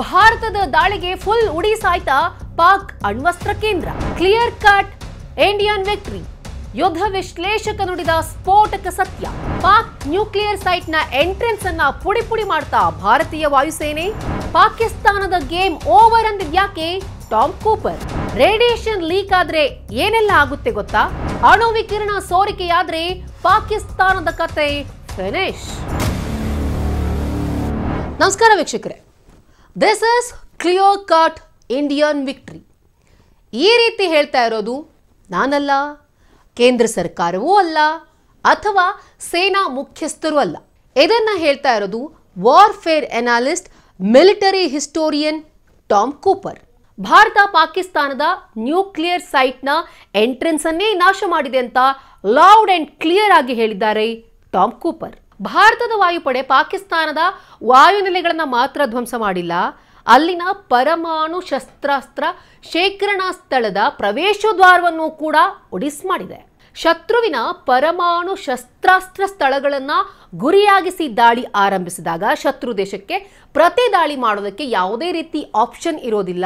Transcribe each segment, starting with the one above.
ಭಾರತದ ದಾಳಿಗೆ ಫುಲ್ ಉಡಿ ಸಾಯ್ತ ಪಾಕ್ ಅಣ್ವಸ್ತ್ರ ಕೇಂದ್ರ. Clear cut Indian victory. ಯುದ್ಧ ವಿಶ್ಲೇಷಕ ನುಡಿದ ಸ್ಫೋಟಕ ಸತ್ಯ. ಪಾಕ್ ನ್ಯೂಕ್ಲಿಯರ್ ಸೈಟ್ನ ಎಂಟ್ರೆನ್ಸ್ ಅನ್ನ ಪುಡಿ ಪುಡಿ ಮಾಡ್ತಾ ಭಾರತೀಯ ವಾಯುಸೇನೆ. ಪಾಕಿಸ್ತಾನದ ಗೇಮ್ ಓವರ್ ಅಂದಿದ್ಯಾಕೆ ಟಾಮ್ ಕೂಪರ್. ರೇಡಿಯೇಷನ್ ಲೀಕ್ ಆದ್ರೆ ಏನೆಲ್ಲ ಆಗುತ್ತೆ ಗೊತ್ತಾ? ಅಣು ವಿಕಿರಣ ಸೋರಿಕೆಯಾದ್ರೆ ಪಾಕಿಸ್ತಾನದ ಕತೆ ಫಿನಿಶ್. ನಮಸ್ಕಾರ ವೀಕ್ಷಕರೇ, this is clear cut Indian victory. ಈ ರೀತಿ ಹೇಳ್ತಾ ಇರೋದು ನಾನಲ್ಲ, ಕೇಂದ್ರ ಸರ್ಕಾರವೂ ಅಲ್ಲ, ಅಥವಾ ಸೇನಾ ಮುಖ್ಯಸ್ಥರು ಅಲ್ಲ. ಇದನ್ನ ಹೇಳ್ತಾ ಇರೋದು warfare analyst, military historian Tom Cooper. Bharat ಪಾಕಿಸ್ತಾನದ ನ್ಯೂಕ್ಲಿಯರ್ ಸೈಟ್ನ ಎಂಟ್ರೆನ್ಸ್ ಅನ್ನೇ ನಾಶ ಮಾಡಿದೆ ಅಂತ ಲೌಡ್ ಅಂಡ್ ಕ್ಲಿಯರ್ ಆಗಿ ಹೇಳಿದ್ದಾರೆ ಟಾಮ್ ಕೂಪರ್. ಭಾರತದ ವಾಯುಪಡೆ ಪಾಕಿಸ್ತಾನದ ವಾಯುನೆಲೆಗಳನ್ನ ಮಾತ್ರ ಧ್ವಂಸ ಮಾಡಿಲ್ಲ, ಅಲ್ಲಿನ ಪರಮಾಣು ಶಸ್ತ್ರಾಸ್ತ್ರ ಶೇಖರಣಾ ಸ್ಥಳದ ಪ್ರವೇಶದ್ವಾರವನ್ನು ಕೂಡ ಒಡಿಸ್ ಮಾಡಿದೆ. ಶತ್ರುವಿನ ಪರಮಾಣು ಶಸ್ತ್ರಾಸ್ತ್ರ ಸ್ಥಳಗಳನ್ನ ಗುರಿಯಾಗಿಸಿ ದಾಳಿ ಆರಂಭಿಸಿದಾಗ ಶತ್ರು ದೇಶಕ್ಕೆ ಪ್ರತಿ ದಾಳಿ ಮಾಡೋದಕ್ಕೆ ಯಾವುದೇ ರೀತಿ ಆಪ್ಷನ್ ಇರೋದಿಲ್ಲ,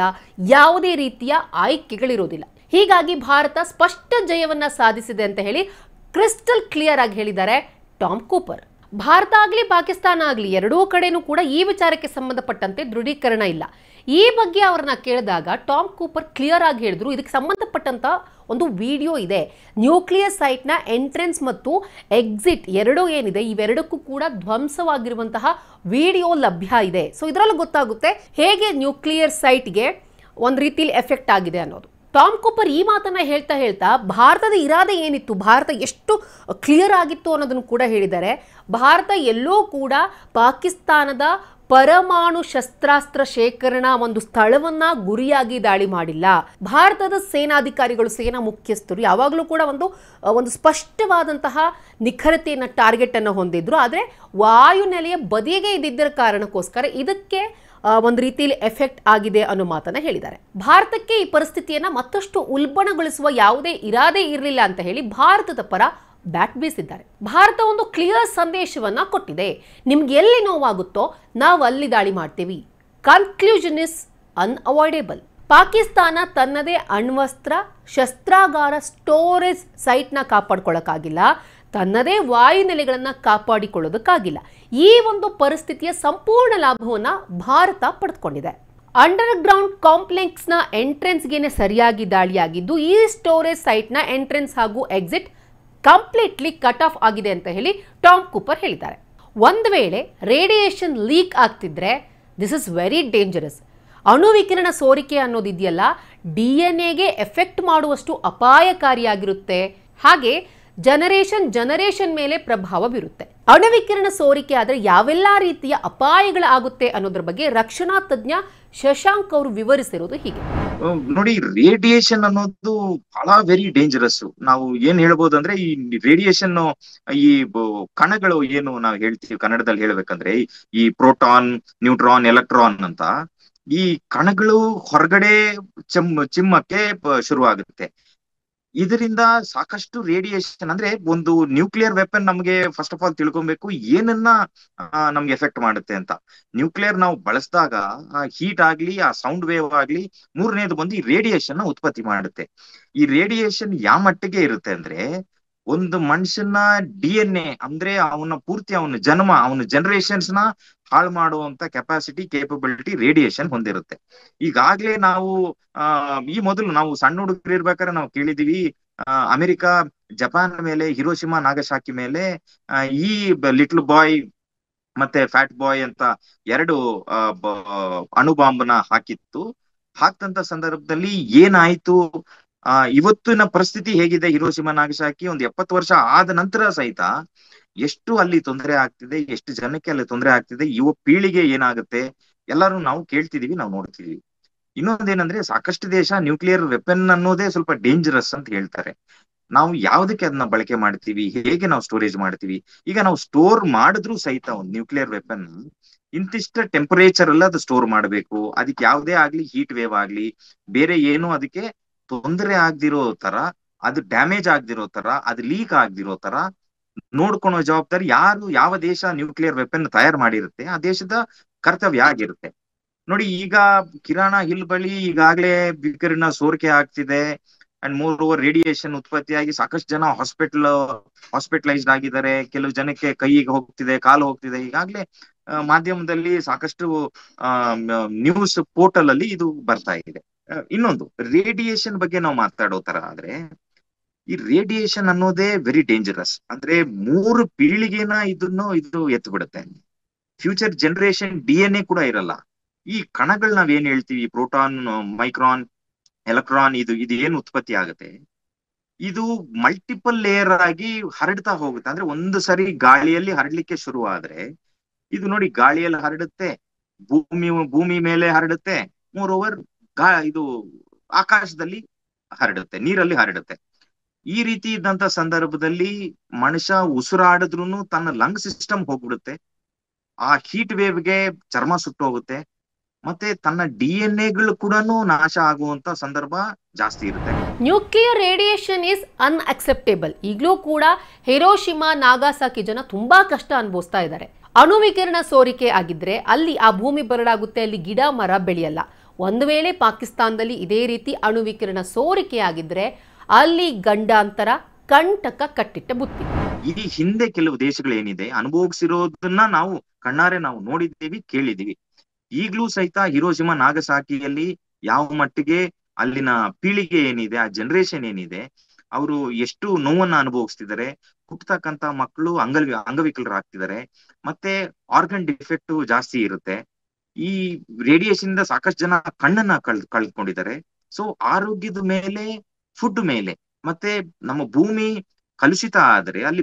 ಯಾವುದೇ ರೀತಿಯ ಆಯ್ಕೆಗಳಿರೋದಿಲ್ಲ. ಹೀಗಾಗಿ ಭಾರತ ಸ್ಪಷ್ಟ ಜಯವನ್ನ ಸಾಧಿಸಿದೆ ಅಂತ ಹೇಳಿ ಕ್ರಿಸ್ಟಲ್ ಕ್ಲಿಯರ್ ಆಗಿ ಹೇಳಿದ್ದಾರೆ ಟಾಮ್ ಕೂಪರ್. ಭಾರತ ಆಗಲಿ ಪಾಕಿಸ್ತಾನ ಆಗಲಿ ಎರಡೂ ಕಡೆನೂ ಕೂಡ ಈ ವಿಚಾರಕ್ಕೆ ಸಂಬಂಧಪಟ್ಟಂತೆ ದೃಢೀಕರಣ ಇಲ್ಲ. ಈ ಬಗ್ಗೆ ಅವರನ್ನ ಕೇಳಿದಾಗ ಟಾಮ್ ಕೂಪರ್ ಕ್ಲಿಯರ್ ಆಗಿ ಹೇಳಿದ್ರು, ಇದಕ್ಕೆ ಸಂಬಂಧಪಟ್ಟಂತ ಒಂದು ವಿಡಿಯೋ ಇದೆ. ನ್ಯೂಕ್ಲಿಯರ್ ಸೈಟ್ನ ಎಂಟ್ರೆನ್ಸ್ ಮತ್ತು ಎಕ್ಸಿಟ್ ಎರಡೂ ಏನಿದೆ, ಇವೆರಡಕ್ಕೂ ಕೂಡ ಧ್ವಂಸವಾಗಿರುವಂತಹ ವಿಡಿಯೋ ಲಭ್ಯ ಇದೆ. ಸೊ ಇದರಲ್ಲಿ ಗೊತ್ತಾಗುತ್ತೆ ಹೇಗೆ ನ್ಯೂಕ್ಲಿಯರ್ ಸೈಟ್ಗೆ ಒಂದು ರೀತಿಯಲ್ಲಿ ಎಫೆಕ್ಟ್ ಆಗಿದೆ ಅನ್ನೋದು. ಟಾಮ್ ಕೂಪರ್ ಈ ಮಾತನ್ನ ಹೇಳ್ತಾ ಹೇಳ್ತಾ ಭಾರತದ ಇರಾದೆ ಏನಿತ್ತು, ಭಾರತ ಎಷ್ಟು ಕ್ಲಿಯರ್ ಆಗಿತ್ತು ಅನ್ನೋದನ್ನು ಕೂಡ ಹೇಳಿದ್ದಾರೆ. ಭಾರತ ಎಲ್ಲೂ ಕೂಡ ಪಾಕಿಸ್ತಾನದ ಪರಮಾಣು ಶಸ್ತ್ರಾಸ್ತ್ರ ಶೇಖರಣಾ ಒಂದು ಸ್ಥಳವನ್ನ ಗುರಿಯಾಗಿ ದಾಳಿ ಮಾಡಿಲ್ಲ. ಭಾರತದ ಸೇನಾಧಿಕಾರಿಗಳು, ಸೇನಾ ಮುಖ್ಯಸ್ಥರು ಯಾವಾಗಲೂ ಕೂಡ ಒಂದು ಸ್ಪಷ್ಟವಾದಂತಹ ನಿಖರತೆಯನ್ನ ಟಾರ್ಗೆಟ್ ಅನ್ನು ಹೊಂದಿದ್ರು. ಆದರೆ ವಾಯುನೆಲೆಯ ಬದಿಗೆ ಇದ್ದಿದ್ದರ ಕಾರಣಕ್ಕೋಸ್ಕರ ಇದಕ್ಕೆ ಒಂದು ರೀತಿಯಲ್ಲಿ ಎಫೆಕ್ಟ್ ಆಗಿದೆ ಅನ್ನೋ ಮಾತನ್ನ ಹೇಳಿದ್ದಾರೆ. ಭಾರತಕ್ಕೆ ಈ ಪರಿಸ್ಥಿತಿಯನ್ನ ಮತ್ತಷ್ಟು ಉಲ್ಬಣಗೊಳಿಸುವ ಯಾವುದೇ ಇರಾದೆ ಇರಲಿಲ್ಲ ಅಂತ ಹೇಳಿ ಭಾರತದ ಪರ ಬ್ಯಾಟ್ ಬೀಸಿದ್ದಾರೆ. ಭಾರತ ಒಂದು ಕ್ಲಿಯರ್ ಸಂದೇಶವನ್ನ ಕೊಟ್ಟಿದೆ, ನಿಮ್ಗೆ ಎಲ್ಲಿ ನೋವಾಗುತ್ತೋ ನಾವು ಅಲ್ಲಿ ದಾಳಿ ಮಾಡ್ತೀವಿ. Conclusion is ಅನ್ಅವಾಯ್ಡೇಬಲ್. ಪಾಕಿಸ್ತಾನ ತನ್ನದೇ ಅಣ್ವಸ್ತ್ರ ಶಸ್ತ್ರಾಗಾರ ಸ್ಟೋರೇಜ್ ಸೈಟ್ನ ಕಾಪಾಡ್ಕೊಳ್ಳೋಕ್ಕಾಗಿಲ್ಲ, ತನ್ನದೇ ವಾಯುನೆಲೆಗಳನ್ನ ಕಾಪಾಡಿಕೊಳ್ಳೋದಕ್ಕಾಗಿಲ್ಲ. ಈ ಒಂದು ಪರಿಸ್ಥಿತಿಯ ಸಂಪೂರ್ಣ ಲಾಭವನ್ನ ಭಾರತ ಪಡೆದುಕೊಂಡಿದೆ. ಅಂಡರ್ ಗ್ರೌಂಡ್ ಕಾಂಪ್ಲೆಕ್ಸ್ ನ ಎಂಟ್ರೆನ್ಸ್ಗೆನೆ ಸರಿಯಾಗಿ ದಾಳಿಯಾಗಿದ್ದು, ಈ ಸ್ಟೋರೇಜ್ ಸೈಟ್ನ ಎಂಟ್ರೆನ್ಸ್ ಹಾಗೂ ಎಕ್ಸಿಟ್ ಕಂಪ್ಲೀಟ್ಲಿ ಕಟ್ ಆಫ್ ಆಗಿದೆ ಅಂತ ಹೇಳಿ ಟಾಮ್ ಕೂಪರ್ ಹೇಳಿದ್ದಾರೆ. ಒಂದು ವೇಳೆ ರೇಡಿಯೇಷನ್ ಲೀಕ್ ಆಗ್ತಿದ್ರೆ ದಿಸ್ ಇಸ್ ವೆರಿ ಡೇಂಜರಸ್. ಅಣು ವಿಕಿರಣ ಸೋರಿಕೆ ಅನ್ನೋದಿದೆಯಲ್ಲ, DNA ಎಫೆಕ್ಟ್ ಮಾಡುವಷ್ಟು ಅಪಾಯಕಾರಿಯಾಗಿರುತ್ತೆ. ಹಾಗೆ ಜನರೇಷನ್ ಮೇಲೆ ಪ್ರಭಾವ ಬೀರುತ್ತೆ. ಅಣುವಿಕಿರಣ ಸೋರಿಕೆ ಆದ್ರೆ ಯಾವೆಲ್ಲ ರೀತಿಯ ಅಪಾಯಗಳಾಗುತ್ತೆ ಅನ್ನೋದ್ರ ಬಗ್ಗೆ ರಕ್ಷಣಾ ತಜ್ಞ ಶಶಾಂಕ್ ಅವರು ವಿವರಿಸಿರೋದು ಹೀಗೆ. ನೋಡಿ, ರೇಡಿಯೇಷನ್ ಅನ್ನೋದು ಬಹಳ ವೆರಿ ಡೇಂಜರಸ್. ನಾವು ಏನ್ ಹೇಳ್ಬೋದು ಅಂದ್ರೆ, ಈ ರೇಡಿಯೇಷನ್ ಈ ಕಣಗಳು ಏನು ನಾವು ಹೇಳ್ತೀವಿ ಕನ್ನಡದಲ್ಲಿ ಹೇಳ್ಬೇಕಂದ್ರೆ, ಈ ಪ್ರೋಟಾನ್, ನ್ಯೂಟ್ರಾನ್, ಎಲೆಕ್ಟ್ರಾನ್ ಅಂತ ಈ ಕಣಗಳು ಹೊರಗಡೆ ಚಿಮ್ಮಕ್ಕೆ ಶುರುವಾಗುತ್ತೆ. ಇದರಿಂದ ಸಾಕಷ್ಟು ರೇಡಿಯೇಷನ್, ಅಂದ್ರೆ ಒಂದು ನ್ಯೂಕ್ಲಿಯರ್ ವೆಪನ್ ನಮ್ಗೆ ಫಸ್ಟ್ ಆಫ್ ಆಲ್ ತಿಳ್ಕೊಬೇಕು ಏನನ್ನ ನಮ್ಗೆ ಎಫೆಕ್ಟ್ ಮಾಡುತ್ತೆ ಅಂತ. ನ್ಯೂಕ್ಲಿಯರ್ ನಾವು ಬಳಸಿದಾಗ ಹೀಟ್ ಆಗ್ಲಿ, ಆ ಸೌಂಡ್ ವೇವ್ ಆಗ್ಲಿ, ಮೂರನೇದು ಬಂದು ಈ ರೇಡಿಯೇಷನ್ ಉತ್ಪತ್ತಿ ಮಾಡುತ್ತೆ. ಈ ರೇಡಿಯೇಷನ್ ಯಾವ ಮಟ್ಟಿಗೆ ಇರುತ್ತೆ ಅಂದ್ರೆ, ಒಂದು ಮನುಷ್ಯನ DNA ಅಂದ್ರೆ ಅವನ ಜನ್ಮ, ಅವನ ಜನರೇಷನ್ಸ್ ನ ಹಾಳು ಮಾಡುವಂತ ಕೆಪಾಸಿಟಿ, ಕೇಪಬಿಲಿಟಿ ರೇಡಿಯೇಷನ್ ಹೊಂದಿರುತ್ತೆ. ಈಗಾಗ್ಲೇ ನಾವು ಈ ಮೊದಲು ನಾವು ಸಣ್ಣ ಹುಡುಗರು ಇರ್ಬೇಕಾದ್ರೆ ನಾವು ಕೇಳಿದೀವಿ, ಅಮೆರಿಕ ಜಪಾನ್ ಮೇಲೆ, ಹಿರೋಶಿಮಾ ನಾಗಸಾಕಿ ಮೇಲೆ ಈ ಲಿಟ್ಲ್ ಬಾಯ್ ಮತ್ತೆ ಫ್ಯಾಟ್ ಬಾಯ್ ಅಂತ ಎರಡು ಅಣುಬಾಂಬ್ನ ಹಾಕಿತ್ತು. ಹಾಕ್ತಂತ ಸಂದರ್ಭದಲ್ಲಿ ಏನಾಯ್ತು, ಇವತ್ತಿನ ಪರಿಸ್ಥಿತಿ ಹೇಗಿದೆ, ಹಿರೋಶಿಮಾ ನಾಗಸಾಕಿ ಒಂದು 70 ವರ್ಷ ಆದ ನಂತರ ಸಹಿತ ಎಷ್ಟು ಅಲ್ಲಿ ತೊಂದರೆ ಆಗ್ತಿದೆ, ಎಷ್ಟು ಜನಕ್ಕೆ ಅಲ್ಲಿ ತೊಂದರೆ ಆಗ್ತಿದೆ, ಯುವ ಪೀಳಿಗೆ ಏನಾಗುತ್ತೆ ಎಲ್ಲರೂ ನಾವು ಕೇಳ್ತಿದೀವಿ, ನಾವು ನೋಡ್ತಿದೀವಿ. ಇನ್ನೊಂದೇನಂದ್ರೆ, ಸಾಕಷ್ಟು ದೇಶ ನ್ಯೂಕ್ಲಿಯರ್ ವೆಪನ್ ಅನ್ನೋದೇ ಸ್ವಲ್ಪ ಡೇಂಜರಸ್ ಅಂತ ಹೇಳ್ತಾರೆ. ನಾವು ಯಾವ್ದಕ್ಕೆ ಅದನ್ನ ಬಳಕೆ ಮಾಡ್ತೀವಿ, ಹೇಗೆ ನಾವು ಸ್ಟೋರೇಜ್ ಮಾಡ್ತೀವಿ. ಈಗ ನಾವು ಸ್ಟೋರ್ ಮಾಡಿದ್ರು ಸಹಿತ ಒಂದು ನ್ಯೂಕ್ಲಿಯರ್ ವೆಪನ್ ಇಂತಿಷ್ಟ ಟೆಂಪರೇಚರ್ ಅಲ್ಲ ಅದು ಸ್ಟೋರ್ ಮಾಡ್ಬೇಕು. ಅದಕ್ಕೆ ಯಾವ್ದೇ ಆಗ್ಲಿ, ಹೀಟ್ ವೇವ್ ಆಗ್ಲಿ, ಬೇರೆ ಏನು ಅದಕ್ಕೆ ತೊಂದರೆ ಆಗ್ದಿರೋ ತರ, ಅದು ಡ್ಯಾಮೇಜ್ ಆಗ್ದಿರೋ ತರ, ಅದು ಲೀಕ್ ಆಗ್ದಿರೋ ತರ ನೋಡ್ಕೊಳೋ ಜವಾಬ್ದಾರಿ ಯಾವ ದೇಶ ನ್ಯೂಕ್ಲಿಯರ್ ವೆಪನ್ ತಯಾರು ಮಾಡಿರುತ್ತೆ ಆ ದೇಶದ ಕರ್ತವ್ಯ ಆಗಿರುತ್ತೆ. ನೋಡಿ ಈಗ ಕಿರಾಣ ಹಿಲ್ ಬಳಿ ಈಗಾಗಲೇ ವಿಕಿರಣ ಸೋರಿಕೆ ಆಗ್ತಿದೆ. ಅಂಡ್ ಮೋರ್ ಓವರ್ ರೇಡಿಯೇಷನ್ ಉತ್ಪತ್ತಿಯಾಗಿ ಸಾಕಷ್ಟು ಜನ ಹಾಸ್ಪಿಟಲೈಸ್ಡ್ ಆಗಿದ್ದಾರೆ. ಕೆಲವು ಜನಕ್ಕೆ ಕೈಗೆ ಹೋಗ್ತಿದೆ, ಕಾಲು ಹೋಗ್ತಿದೆ. ಈಗಾಗಲೇ ಮಾಧ್ಯಮದಲ್ಲಿ ಸಾಕಷ್ಟು ನ್ಯೂಸ್ ಪೋರ್ಟಲ್ ಅಲ್ಲಿ ಇದು ಬರ್ತಾ ಇದೆ. ಇನ್ನೊಂದು ರೇಡಿಯೇಷನ್ ಬಗ್ಗೆ ನಾವು ಮಾತಾಡೋ ತರ ಆದ್ರೆ, ಈ ರೇಡಿಯೇಷನ್ ಅನ್ನೋದೇ ವೆರಿ ಡೇಂಜರಸ್. ಅಂದ್ರೆ 3 ಪೀಳಿಗೆನ ಇದು ಎತ್ತು ಬಿಡುತ್ತೆ. ಫ್ಯೂಚರ್ ಜನರೇಷನ್ DNA ಕೂಡ ಇರಲ್ಲ. ಈ ಕಣಗಳು ನಾವೇನ್ ಹೇಳ್ತೀವಿ, ಪ್ರೋಟಾನ್, ಮೈಕ್ರಾನ್, ಎಲೆಕ್ಟ್ರಾನ್, ಇದು ಏನು ಉತ್ಪತ್ತಿ ಆಗುತ್ತೆ, ಇದು ಮಲ್ಟಿಪಲ್ ಲೇಯರ್ ಆಗಿ ಹರಡ್ತಾ ಹೋಗುತ್ತೆ. ಅಂದ್ರೆ ಒಂದು ಸರಿ ಗಾಳಿಯಲ್ಲಿ ಹರಡ್ಲಿಕ್ಕೆ ಶುರು ಆದ್ರೆ, ಇದು ನೋಡಿ ಗಾಳಿಯಲ್ಲಿ ಹರಡುತ್ತೆ, ಭೂಮಿ ಮೇಲೆ ಹರಡುತ್ತೆ, ಮೋರ್ ಓವರ್ ಇದು ಆಕಾಶದಲ್ಲಿ ಹರಡುತ್ತೆ, ನೀರಲ್ಲಿ ಹರಡುತ್ತೆ. ಈ ರೀತಿ ಇದ್ದಂತ ಸಂದರ್ಭದಲ್ಲಿ ಮನುಷ್ಯ ಉಸಿರಾಡಿದ್ರೂ ತನ್ನ ಲಂಗ್ ಸಿಸ್ಟಮ್ ಹೋಗ್ಬಿಡುತ್ತೆ. ಆ ಹೀಟ್ ವೇವ್ಗೆ ಚರ್ಮ ಸುಟ್ಟೋಗುತ್ತೆ. ಮತ್ತೆ ತನ್ನ DNA ಕೂಡ ನಾಶ ಆಗುವಂತ ಸಂದರ್ಭ ಜಾಸ್ತಿ ಇರುತ್ತೆ. Nuclear radiation is unacceptable. ಈಗಲೂ ಕೂಡ ಹಿರೋಶಿಮಾ, ನಾಗಾಸಾಕಿ ಜನ ತುಂಬಾ ಕಷ್ಟ ಅನುಭವಿಸ್ತಾ ಇದ್ದಾರೆ. ಅಣುವಿಕಿರಣ ಸೋರಿಕೆ ಆಗಿದ್ರೆ ಅಲ್ಲಿ ಆ ಭೂಮಿ ಬರಡಾಗುತ್ತೆ, ಅಲ್ಲಿ ಗಿಡ ಮರ ಬೆಳೆಯಲ್ಲ. ಒಂದು ವೇಳೆ ಪಾಕಿಸ್ತಾನದಲ್ಲಿ ಇದೇ ರೀತಿ ಅಣುವಿಕಿರಣ ಸೋರಿಕೆ ಆಗಿದ್ರೆ ಅಲ್ಲಿ ಗಂಡಾಂತರ, ಕಂಟಕ ಕಟ್ಟಿಟ್ಟ ಬುತ್ತಿ. ಈ ಹಿಂದೆ ಕೆಲವು ದೇಶಗಳು ಏನಿದೆ ಅನುಭವಿಸಿರೋದನ್ನ ನಾವು ಕಣ್ಣಾರೆ ನಾವು ನೋಡಿದ್ದೀವಿ, ಕೇಳಿದೀವಿ. ಈಗ್ಲೂ ಸಹಿತ ಹಿರೋಶಿಮಾ, ನಾಗಸಾಕಿಯಲ್ಲಿ ಯಾವ ಮಟ್ಟಿಗೆ ಅಲ್ಲಿನ ಪೀಳಿಗೆ ಏನಿದೆ, ಆ ಜನರೇಷನ್ ಏನಿದೆ, ಅವರು ಎಷ್ಟು ನೋವನ್ನ ಅನುಭವಿಸ್ತಿದ್ದಾರೆ. ಹುಟ್ಟತಕ್ಕಂತ ಮಕ್ಕಳು ಅಂಗವಿಕಲರಾಗ್ತಿದ್ದಾರೆ. ಮತ್ತೆ ಆರ್ಗನ್ ಡಿಫೆಕ್ಟ್ ಜಾಸ್ತಿ ಇರುತ್ತೆ. ಈ ರೇಡಿಯೇಷನ್ ಇಂದ ಸಾಕಷ್ಟು ಜನ ಕಣ್ಣನ್ನ ಕಳ್ಕೊಂಡಿದ್ದಾರೆ. ಸೊ ಆರೋಗ್ಯದ ಮೇಲೆ, ಫುಡ್ ಮೇಲೆ, ಮತ್ತೆ ನಮ್ಮ ಭೂಮಿ ಕಲುಷಿತ ಆದ್ರೆ ಅಲ್ಲಿ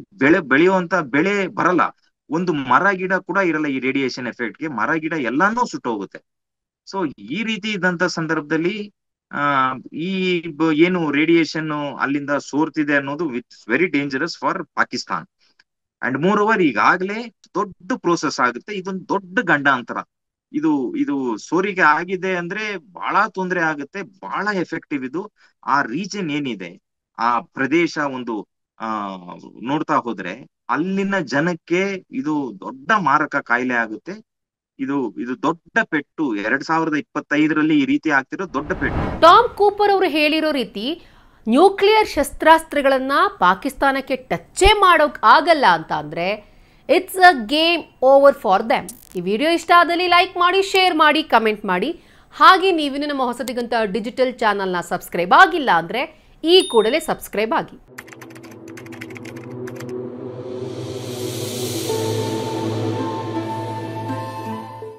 ಬೆಳೆಯುವಂತ ಬೆಳೆ ಬರಲ್ಲ. ಒಂದು ಮರ ಗಿಡ ಕೂಡ ಇರಲ್ಲ ಈ ರೇಡಿಯೇಷನ್ ಎಫೆಕ್ಟ್ಗೆ. ಮರ ಗಿಡ ಎಲ್ಲಾನು ಸುಟ್ಟೋಗುತ್ತೆ. ಸೊ ಈ ರೀತಿ ಇದ್ದಂತ ಸಂದರ್ಭದಲ್ಲಿ ಈ ಏನು ರೇಡಿಯೇಷನ್ ಅಲ್ಲಿಂದ ಸೋರ್ತಿದೆ ಅನ್ನೋದು it's very dangerous for Pakistan. And more over ಈಗಾಗಲೇ ದೊಡ್ಡ ಪ್ರೋಸೆಸ್ ಆಗುತ್ತೆ. ಇದೊಂದು ದೊಡ್ಡ ಗಂಡಾಂತರ. ಇದು ಸೋರಿಕೆ ಆಗಿದೆ ಅಂದ್ರೆ ಬಹಳ ತೊಂದರೆ ಆಗುತ್ತೆ, ಬಹಳ ಎಫೆಕ್ಟಿವ್ ಇದು. ಆ ರೀಜನ್ ಏನಿದೆ, ಆ ಪ್ರದೇಶ ಒಂದು ನೋಡ್ತಾ ಹೋದ್ರೆ ಅಲ್ಲಿನ ಜನಕ್ಕೆ ಇದು ದೊಡ್ಡ ಮಾರಕ ಕಾಯಿಲೆ ಆಗುತ್ತೆ. ಇದು ದೊಡ್ಡ ಪೆಟ್ಟು. 2025ರಲ್ಲಿ ಈ ರೀತಿ ಆಗ್ತಿರೋ ದೊಡ್ಡ ಪೆಟ್ಟು. ಟಾಮ್ ಕೂಪರ್ ಅವರು ಹೇಳಿರೋ ರೀತಿ ನ್ಯೂಕ್ಲಿಯರ್ ಶಸ್ತ್ರಾಸ್ತ್ರಗಳನ್ನ ಪಾಕಿಸ್ತಾನಕ್ಕೆ ಟಚ್ಚೇ ಮಾಡೋಕ್ ಆಗಲ್ಲ ಅಂತ ಅಂದ್ರೆ it's a game over for them. ಈ ವಿಡಿಯೋ ಇಷ್ಟ ಆದಲ್ಲಿ ಲೈಕ್ ಮಾಡಿ, ಶೇರ್ ಮಾಡಿ, ಕಮೆಂಟ್ ಮಾಡಿ. ಹಾಗೆ ನೀವಿನ್ನು ನಮ್ಮ ಹೊಸದಿಗಂತ ಡಿಜಿಟಲ್ ಚಾನಲ್ನ ಸಬ್ಸ್ಕ್ರೈಬ್ ಆಗಿಲ್ಲ ಅಂದ್ರೆ ಈ ಕೂಡಲೇ ಸಬ್ಸ್ಕ್ರೈಬ್ ಆಗಿ.